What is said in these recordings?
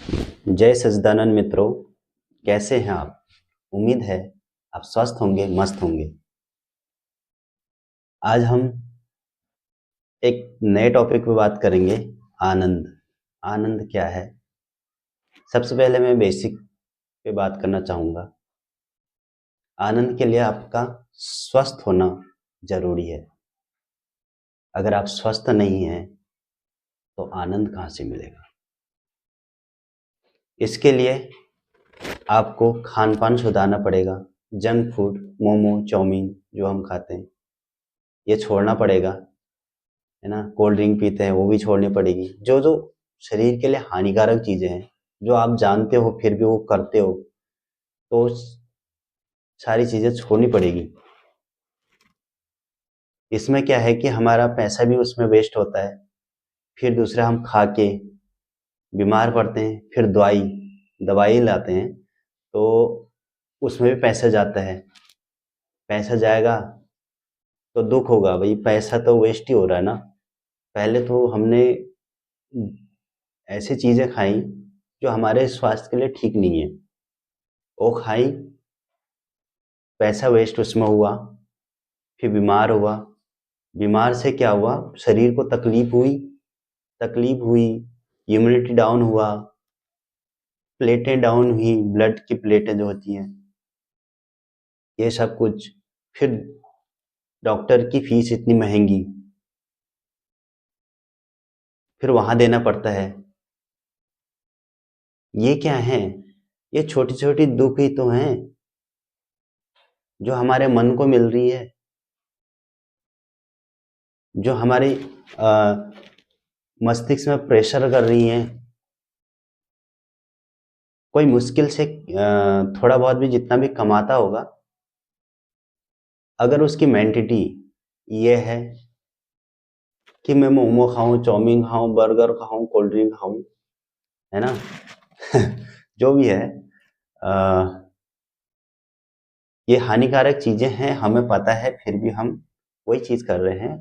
जय सच्चिदानंद मित्रों, कैसे हैं आप? उम्मीद है आप स्वस्थ होंगे, मस्त होंगे। आज हम एक नए टॉपिक पे बात करेंगे। आनंद। आनंद क्या है? सबसे पहले मैं बेसिक पे बात करना चाहूँगा। आनंद के लिए आपका स्वस्थ होना जरूरी है। अगर आप स्वस्थ नहीं हैं तो आनंद कहाँ से मिलेगा? इसके लिए आपको खान पान सुधारना पड़ेगा। जंक फूड, मोमो, चाउमीन जो हम खाते हैं, ये छोड़ना पड़ेगा, है ना। कोल्ड ड्रिंक पीते हैं, वो भी छोड़नी पड़ेगी। जो जो शरीर के लिए हानिकारक चीजें हैं, जो आप जानते हो फिर भी वो करते हो, तो सारी चीजें छोड़नी पड़ेगी। इसमें क्या है कि हमारा पैसा भी उसमें वेस्ट होता है, फिर दूसरा हम खा के बीमार पड़ते हैं, फिर दवाई लाते हैं, तो उसमें भी पैसा जाता है। पैसा जाएगा तो दुख होगा, भाई पैसा तो वेस्ट ही हो रहा है ना। पहले तो हमने ऐसी चीजें खाई जो हमारे स्वास्थ्य के लिए ठीक नहीं है, वो खाई, पैसा वेस्ट उसमें हुआ, फिर बीमार हुआ। बीमार से क्या हुआ? शरीर को तकलीफ हुई, इम्यूनिटी डाउन हुआ, प्लेटें डाउन हुई, ब्लड की प्लेटें जो होती हैं, ये सब कुछ। फिर डॉक्टर की फीस इतनी महंगी, फिर वहां देना पड़ता है। ये क्या है? ये छोटी छोटी दुख ही तो हैं जो हमारे मन को मिल रही है, जो हमारे मस्तिष्क में प्रेशर कर रही हैं। कोई मुश्किल से थोड़ा बहुत भी जितना भी कमाता होगा, अगर उसकी मेंटिटी ये है कि मैं मोमो खाऊं, चाउमीन खाऊं, बर्गर खाऊं, कोल्ड ड्रिंक खाऊं, है ना जो भी है, ये हानिकारक चीजें हैं, हमें पता है, फिर भी हम वही चीज कर रहे हैं,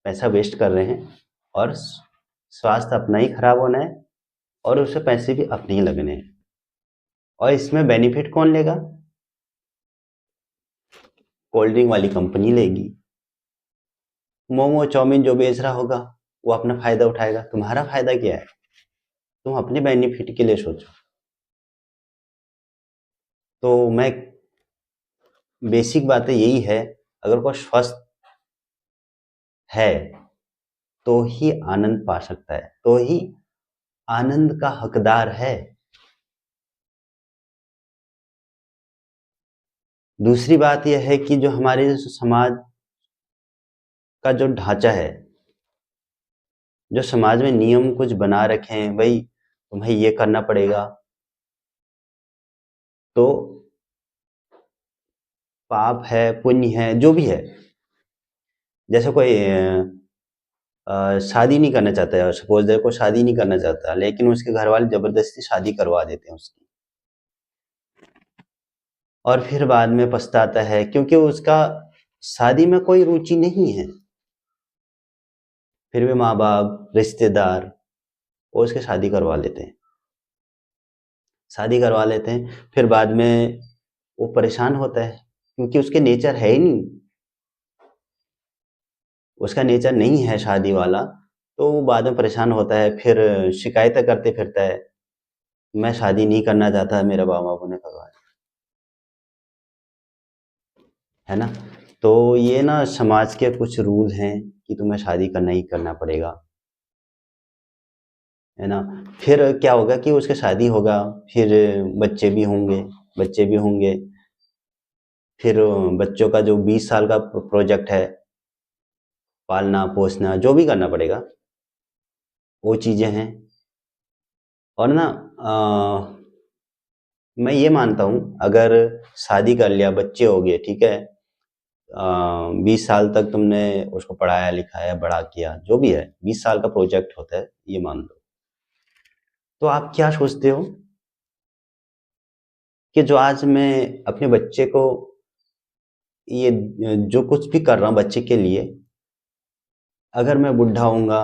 पैसा वेस्ट कर रहे हैं, और स्वास्थ्य अपना ही खराब होना है, और उससे पैसे भी अपने ही लगने हैं। और इसमें बेनिफिट कौन लेगा? कोल्ड ड्रिंक वाली कंपनी लेगी। मोमो चाउमीन जो बेच रहा होगा वो अपना फायदा उठाएगा। तुम्हारा फायदा क्या है? तुम अपने बेनिफिट के लिए सोचो। तो मैं बेसिक बात यही है, अगर कोई स्वस्थ है तो ही आनंद पा सकता है, तो ही आनंद का हकदार है। दूसरी बात यह है कि जो हमारे समाज का जो ढांचा है, जो समाज में नियम कुछ बना रखे हैं, भाई तुम्हें ये करना पड़ेगा, तो पाप है, पुण्य है, जो भी है। जैसे कोई शादी नहीं करना चाहता है, सपोज दैट को शादी नहीं करना चाहता, लेकिन उसके घर वाले जबरदस्ती शादी करवा देते हैं उसकी, और फिर बाद में पछताता है क्योंकि उसका शादी में कोई रुचि नहीं है। फिर भी माँ बाप, रिश्तेदार वो उसके शादी करवा लेते हैं, फिर बाद में वो परेशान होता है क्योंकि उसके नेचर है ही नहीं, उसका नेचर नहीं है शादी वाला, तो वो बाद में परेशान होता है, फिर शिकायतें करते फिरता है, मैं शादी नहीं करना चाहता, मेरे माँ बापों ने करवाया, है ना। तो ये ना समाज के कुछ रूल हैं कि तुम्हें शादी करना ही करना पड़ेगा, है ना। फिर क्या होगा कि उसके शादी होगा, फिर बच्चे भी होंगे, बच्चे भी होंगे, फिर बच्चों का जो 20 साल का प्रोजेक्ट है, पालना पोसना जो भी करना पड़ेगा, वो चीजें हैं। और ना मैं ये मानता हूँ, अगर शादी कर लिया, बच्चे हो गए, ठीक है, 20 साल तक तुमने उसको पढ़ाया लिखाया, बड़ा किया, जो भी है, 20 साल का प्रोजेक्ट होता है, ये मान लो। तो आप क्या सोचते हो कि जो आज मैं अपने बच्चे को ये जो कुछ भी कर रहा हूँ बच्चे के लिए, अगर मैं बुढ़ा होऊंगा,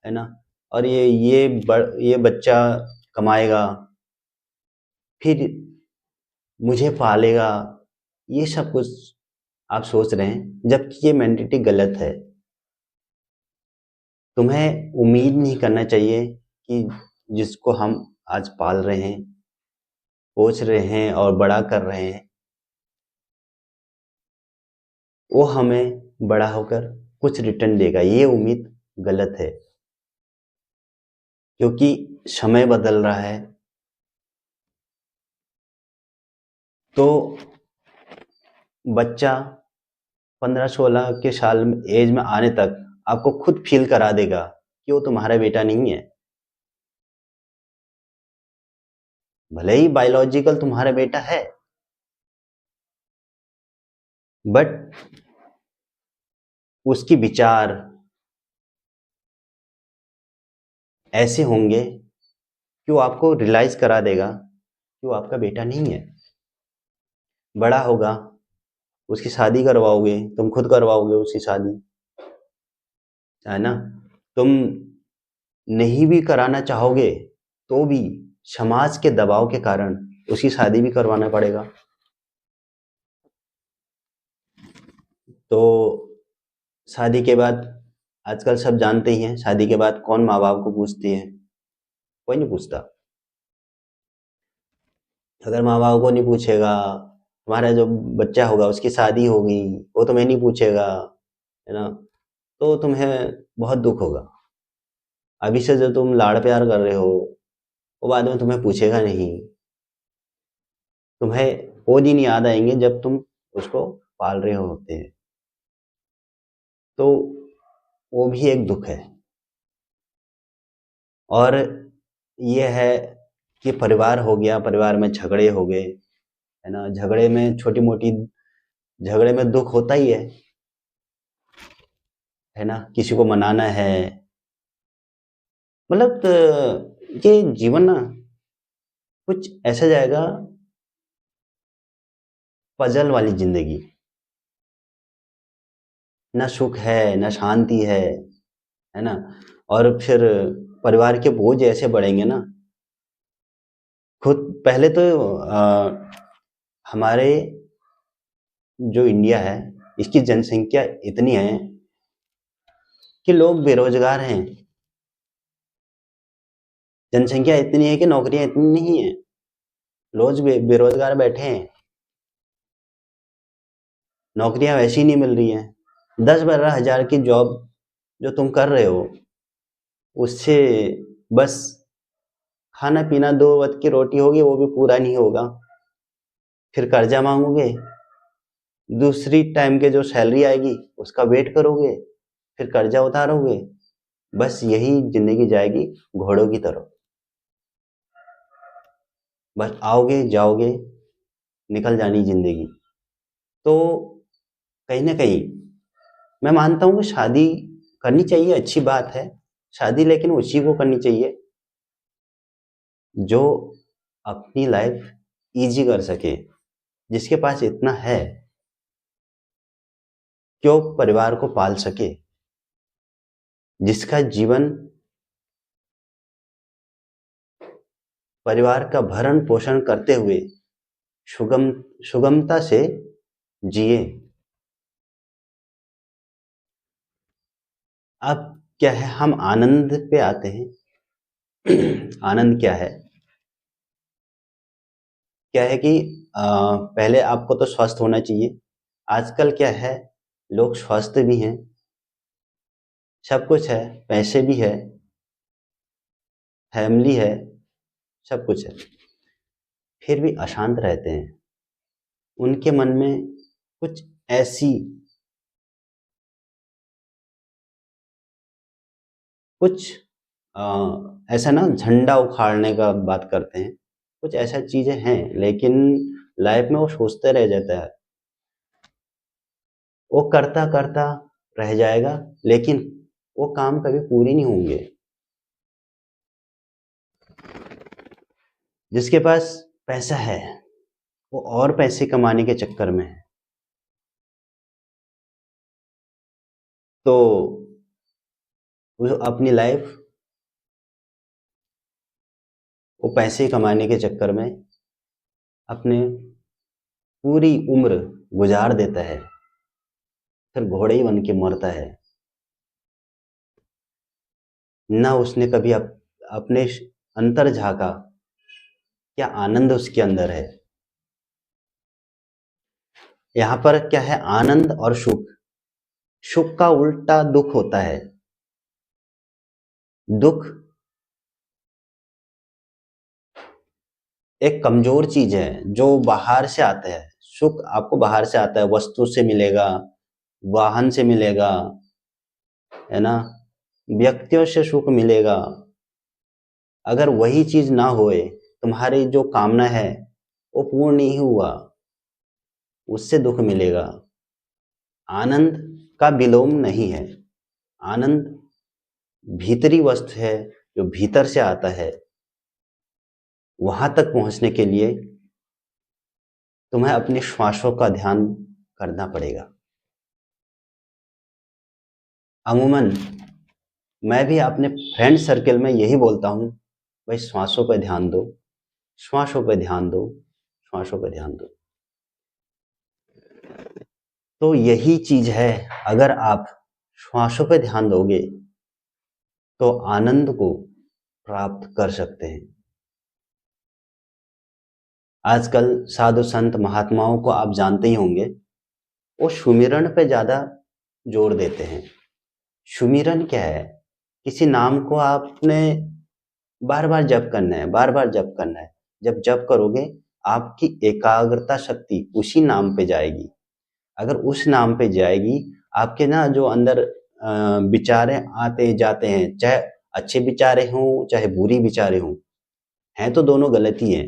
है ना, और ये बच्चा कमाएगा, फिर मुझे पालेगा, ये सब कुछ आप सोच रहे हैं, जबकि ये मेंटालिटी गलत है। तुम्हें उम्मीद नहीं करना चाहिए कि जिसको हम आज पाल रहे हैं, पोछ रहे हैं और बड़ा कर रहे हैं, वो हमें बड़ा होकर कुछ रिटर्न देगा। ये उम्मीद गलत है, क्योंकि समय बदल रहा है। तो बच्चा 15-16 के साल एज में आने तक आपको खुद फील करा देगा कि वो तुम्हारा बेटा नहीं है। भले ही बायोलॉजिकल तुम्हारा बेटा है, बट उसकी विचार ऐसे होंगे कि वो आपको रियलाइज करा देगा कि वो आपका बेटा नहीं है। बड़ा होगा, उसकी शादी करवाओगे, तुम खुद करवाओगे उसकी शादी, है ना। तुम नहीं भी कराना चाहोगे तो भी समाज के दबाव के कारण उसकी शादी भी करवाना पड़ेगा। तो शादी के बाद आजकल सब जानते ही हैं, शादी के बाद कौन माँ बाप को पूछती है? कोई नहीं पूछता। अगर माँ बाप को नहीं पूछेगा, तुम्हारा जो बच्चा होगा उसकी शादी होगी, वो तुम्हें नहीं पूछेगा, है ना, तो तुम्हें बहुत दुख होगा। अभी से जो तुम लाड़ प्यार कर रहे हो, वो बाद में तुम्हें पूछेगा नहीं। तुम्हें वो दिन याद आएंगे जब तुम उसको पाल रहे होते हैं। तो वो भी एक दुख है। और ये है कि परिवार हो गया, परिवार में झगड़े हो गए, है ना, झगड़े में छोटी मोटी झगड़े में दुख होता ही है ना। किसी को मनाना है, मतलब ये जीवन ना कुछ ऐसा जाएगा, पजल वाली जिंदगी। ना सुख है, ना शांति है ना। और फिर परिवार के बोझ ऐसे बढ़ेंगे ना। खुद पहले तो हमारे जो इंडिया है, इसकी जनसंख्या इतनी है कि लोग बेरोजगार हैं। जनसंख्या इतनी है कि नौकरियां इतनी नहीं है, लोग बेरोजगार बैठे हैं, नौकरियां वैसी नहीं मिल रही हैं। 10-12 हज़ार की जॉब जो तुम कर रहे हो, उससे बस खाना पीना, 2 वक्त की रोटी होगी, वो भी पूरा नहीं होगा। फिर कर्जा मांगोगे, दूसरी टाइम के जो सैलरी आएगी उसका वेट करोगे, फिर कर्जा उतारोगे। बस यही जिंदगी जाएगी घोड़ों की तरह। बस आओगे जाओगे, निकल जानी जिंदगी। तो कहीं ना कहीं मैं मानता हूँ कि शादी करनी चाहिए, अच्छी बात है शादी, लेकिन उसी को करनी चाहिए जो अपनी लाइफ इजी कर सके, जिसके पास इतना है कि वो परिवार को पाल सके, जिसका जीवन परिवार का भरण पोषण करते हुए सुगम सुगमता से जिए। अब क्या है, हम आनंद पे आते हैं। आनंद क्या है? क्या है कि पहले आपको तो स्वस्थ होना चाहिए। आजकल क्या है, लोग स्वस्थ भी हैं, सब कुछ है, पैसे भी है, फैमिली है, सब कुछ है, फिर भी अशांत रहते हैं। उनके मन में कुछ ऐसी कुछ ऐसा ना, झंडा उखाड़ने का बात करते हैं, कुछ ऐसा चीजें हैं, लेकिन लाइफ में वो सोचते रह जाता है, वो करता करता रह जाएगा, लेकिन वो काम कभी पूरी नहीं होंगे। जिसके पास पैसा है वो और पैसे कमाने के चक्कर में है, तो वो अपनी लाइफ वो पैसे कमाने के चक्कर में अपने पूरी उम्र गुजार देता है, फिर घोड़े ही बन के मरता है। ना उसने कभी अपने अंतर झांका, क्या आनंद उसके अंदर है। यहाँ पर क्या है, आनंद और सुख। सुख का उल्टा दुख होता है। दुख एक कमजोर चीज है जो बाहर से आता है। सुख आपको बाहर से आता है, वस्तु से मिलेगा, वाहन से मिलेगा, है ना, व्यक्तियों से सुख मिलेगा। अगर वही चीज ना होए, तुम्हारी जो कामना है वो पूर्ण नहीं हुआ, उससे दुख मिलेगा। आनंद का विलोम नहीं है। आनंद भीतरी वस्तु है जो भीतर से आता है। वहां तक पहुंचने के लिए तुम्हें अपने श्वासों का ध्यान करना पड़ेगा। अमूमन मैं भी अपने फ्रेंड सर्कल में यही बोलता हूँ, भाई श्वासों पर ध्यान दो, श्वासों पर ध्यान दो, श्वासों पर ध्यान दो। तो यही चीज है, अगर आप श्वासों पर ध्यान दोगे तो आनंद को प्राप्त कर सकते हैं। आजकल साधु संत महात्माओं को आप जानते ही होंगे, वो सुमिरन पे ज्यादा जोर देते हैं। सुमिरन क्या है? किसी नाम को आपने बार बार जप करना है, बार बार जप करना है। जब जप करोगे आपकी एकाग्रता शक्ति उसी नाम पे जाएगी। अगर उस नाम पे जाएगी, आपके ना जो अंदर विचारे आते जाते हैं, चाहे अच्छे विचारे हों चाहे बुरी विचारे हों, हैं तो दोनों गलती हैं,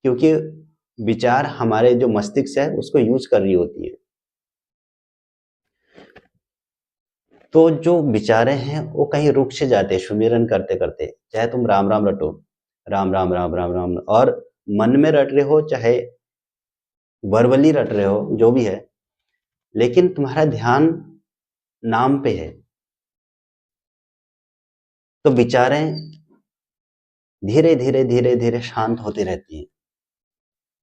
क्योंकि विचार हमारे जो मस्तिष्क है उसको यूज कर रही होती है। तो जो विचारे हैं वो कहीं रुक से जाते हैं सुमिरन करते करते। चाहे तुम राम राम रटो, राम राम राम राम राम, और मन में रट रहे हो चाहे वर्बली रट रहे हो, जो भी है, लेकिन तुम्हारा ध्यान नाम पे है, तो विचारें धीरे धीरे धीरे धीरे शांत होती रहती हैं।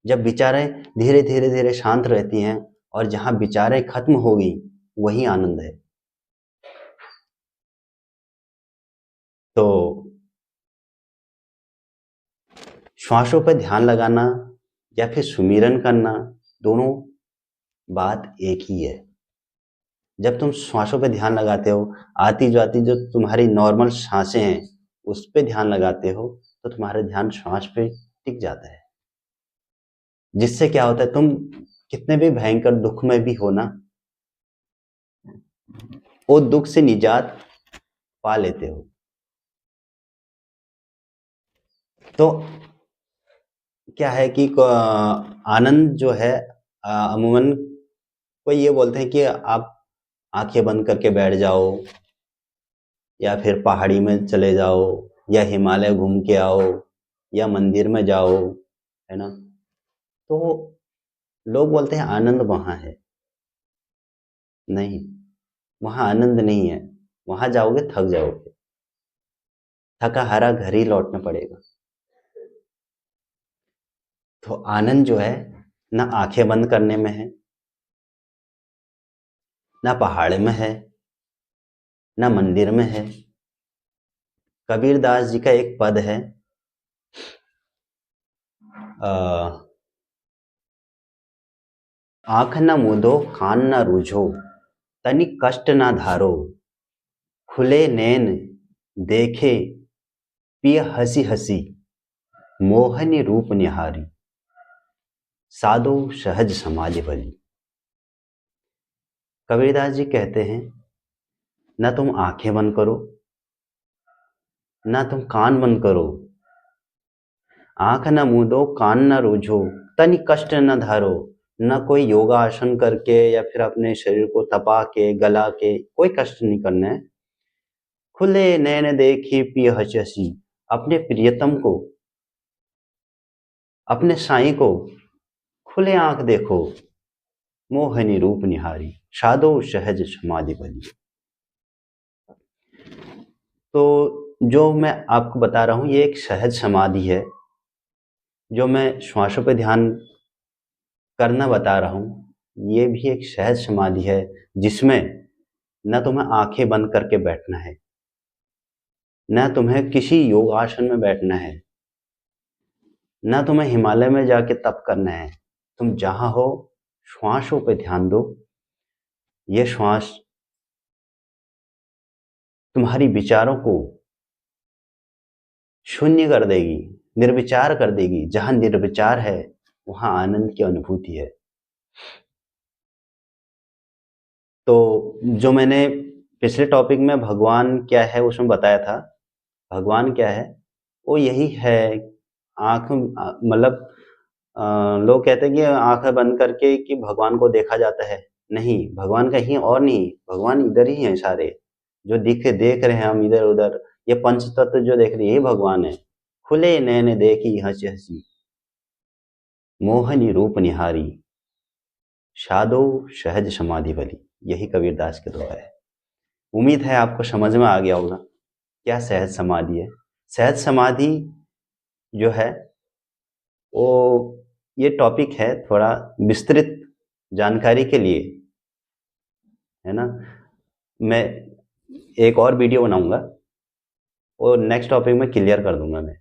जब विचारें धीरे धीरे धीरे शांत रहती हैं और जहां विचारें खत्म हो गई, वही आनंद है। तो श्वासों पर ध्यान लगाना या फिर सुमिरन करना, दोनों बात एक ही है। जब तुम श्वासों पे ध्यान लगाते हो, आती जाती जो तुम्हारी नॉर्मल सांसें हैं उस पे ध्यान लगाते हो, तो तुम्हारा ध्यान श्वास पे टिक जाता है। जिससे क्या होता है, तुम कितने भी भयंकर दुख में भी हो ना, वो दुख से निजात पा लेते हो। तो क्या है कि आनंद जो है, अमूमन कोई ये बोलते हैं कि आप आंखें बंद करके बैठ जाओ, या फिर पहाड़ी में चले जाओ, या हिमालय घूम के आओ, या मंदिर में जाओ, है ना। तो लोग बोलते हैं आनंद वहां है। नहीं, वहां आनंद नहीं है। वहां जाओगे थक जाओगे, थका हारा घर ही लौटना पड़ेगा। तो आनंद जो है ना आंखें बंद करने में है, ना पहाड़ में है, ना मंदिर में है। कबीरदास जी का एक पद है, आंख न मूंदो कान न रूझो, तनिक कष्ट न धारो, खुले नैन देखे पिय हसी हसी, मोहनी रूप निहारी, साधु सहज समाज भली। कबीरदास जी कहते हैं, ना तुम आंखें बंद करो, ना तुम कान बंद करो, आंख न मूंदो कान न रूझो, तनि कष्ट न धारो। न कोई योगा आसन करके या फिर अपने शरीर को तपा के गला के कोई कष्ट नहीं करना है। खुले नैन देखी पिय हसी, अपने प्रियतम को, अपने साईं को खुले आंख देखो, मोहनी रूप निहारी, साधो सहज समाधि भली। तो जो मैं आपको बता रहा हूँ ये एक सहज समाधि है। जो मैं श्वासों पे ध्यान करना बता रहा हूँ ये भी एक सहज समाधि है, जिसमें न तुम्हें आंखें बंद करके बैठना है, न तुम्हें किसी योगासन में बैठना है, न तुम्हें हिमालय में जाके तप करना है। तुम जहां हो श्वासों पे ध्यान दो। ये श्वास तुम्हारी विचारों को शून्य कर देगी, निर्विचार कर देगी। जहां निर्विचार है वहां आनंद की अनुभूति है। तो जो मैंने पिछले टॉपिक में भगवान क्या है उसमें बताया था, भगवान क्या है वो यही है। आंख मतलब लोग कहते हैं कि आंखें बंद करके कि भगवान को देखा जाता है। नहीं, भगवान कहीं और नहीं, भगवान इधर ही हैं सारे। जो देख रहे हैं हम इधर उधर, ये पंच तत्व जो देख रहे हैं यही भगवान है। खुले नैन देखी हंसी हंसी, मोहनी रूप निहारी, शादो सहज समाधि भली। यही कबीरदास के दोहा है। उम्मीद है आपको समझ में आ गया होगा क्या सहज समाधि है। सहज समाधि जो है वो ये टॉपिक है थोड़ा विस्तृत जानकारी के लिए, है ना। मैं एक और वीडियो बनाऊंगा और नेक्स्ट टॉपिक में क्लियर कर दूंगा मैं।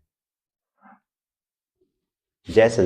जय सच।